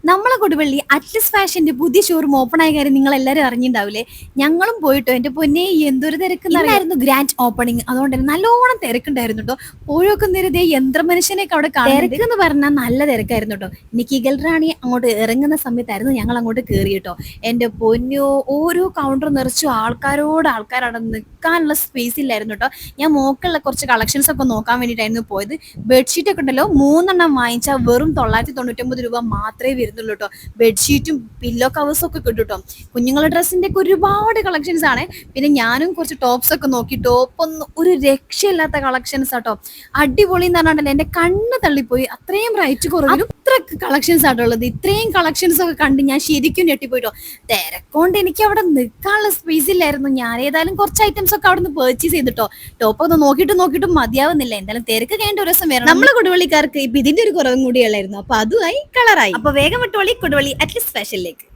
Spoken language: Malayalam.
നമ്മളെ കൊടുവള്ളി അറ്റ്ലസ് ഫാഷന്റെ പുതിയ ഷോറൂം ഓപ്പൺ ആയ കാര്യം നിങ്ങൾ എല്ലാവരും അറിഞ്ഞിട്ടുണ്ടാവില്ലേ? ഞങ്ങളും പോയിട്ടോ. എന്റെ പൊന്നെ, എന്തൊരു തിരക്കുന്നായിരുന്നു ഗ്രാൻഡ് ഓപ്പണിംഗ്. അതുകൊണ്ട് തന്നെ നല്ലോണം തിരക്കുണ്ടായിരുന്നു കേട്ടോ. പോയൊക്കെ നേരത്തെ യന്ത്രമനുഷ്യനെയൊക്കെ അവിടെ തിരക്ക് എന്ന് പറഞ്ഞാൽ നല്ല തിരക്കായിരുന്നു കേട്ടോ. എനിക്ക് ഇഗൽറാണി അങ്ങോട്ട് ഇറങ്ങുന്ന സമയത്തായിരുന്നു ഞങ്ങൾ അങ്ങോട്ട് കയറി കേട്ടോ. എന്റെ പൊന്നോ, ഓരോ കൗണ്ടർ നിറച്ചു ആൾക്കാരാണ്, നിൽക്കാനുള്ള സ്പേസ് ഇല്ലായിരുന്നു കേട്ടോ. ഞാൻ മോക്കുള്ള കുറച്ച് കളക്ഷൻസ് ഒക്കെ നോക്കാൻ വേണ്ടിയിട്ടായിരുന്നു പോയത്. ബെഡ്ഷീറ്റ് ഒക്കെ ഉണ്ടല്ലോ, 3 വാങ്ങിച്ചാൽ വെറും 999 രൂപ മാത്രമേ വരുന്നുള്ളൂ കേട്ടോ. ബെഡ്ഷീറ്റും പില്ലോ കവേഴ്സും ഒക്കെ കിട്ടും കേട്ടോ. കുഞ്ഞുങ്ങളുടെ ഡ്രസ്സിന്റെ ഒക്കെ ഒരുപാട് കളക്ഷൻസ് ആണ്. പിന്നെ ഞാനും കുറച്ച് ടോപ്സ് ഒക്കെ നോക്കി. ടോപ്പൊന്നും ഒരു രക്ഷയില്ലാത്ത കളക്ഷൻസ് ആട്ടോ. അടിപൊളി എന്ന് പറഞ്ഞാൽ എന്റെ കണ്ണ് തള്ളിപ്പോയി. അത്രയും റേറ്റ് കുറവിലും ഇത്ര കളക്ഷൻസ് ആട്ടോ ഉള്ളത്. ഇത്രയും കളക്ഷൻസ് ഒക്കെ കണ്ട് ഞാൻ ശരിക്കും ഞെട്ടിപ്പോയിട്ടോ. തിരക്കൊണ്ട് എനിക്ക് അവിടെ നിൽക്കാനുള്ള സ്പേസ് ഇല്ലായിരുന്നു. ഞാൻ ഏതായാലും കുറച്ച് ഐറ്റംസ് ഒക്കെ അവിടെ നിന്ന് പർച്ചേസ് ചെയ്തിട്ടോ. ടോപ്പ് ഒന്ന് നോക്കിയിട്ടും മതിയാവുന്നില്ല. എന്തായാലും തിരക്ക് കഴിഞ്ഞ ഒരു ദിവസം വരണം. നമ്മളെ കൊടുവള്ളിക്കാർക്ക് ഇപ്പൊ ഇതിന്റെ ഒരു കുറവും കൂടിയുള്ളായിരുന്നു. അപ്പൊ അതുമായി കളറായി. അപ്പൊ വേഗം വിട്ടോളി കൊടുവള്ളി അറ്റ്ലസ് ഫാഷനിലേക്ക്.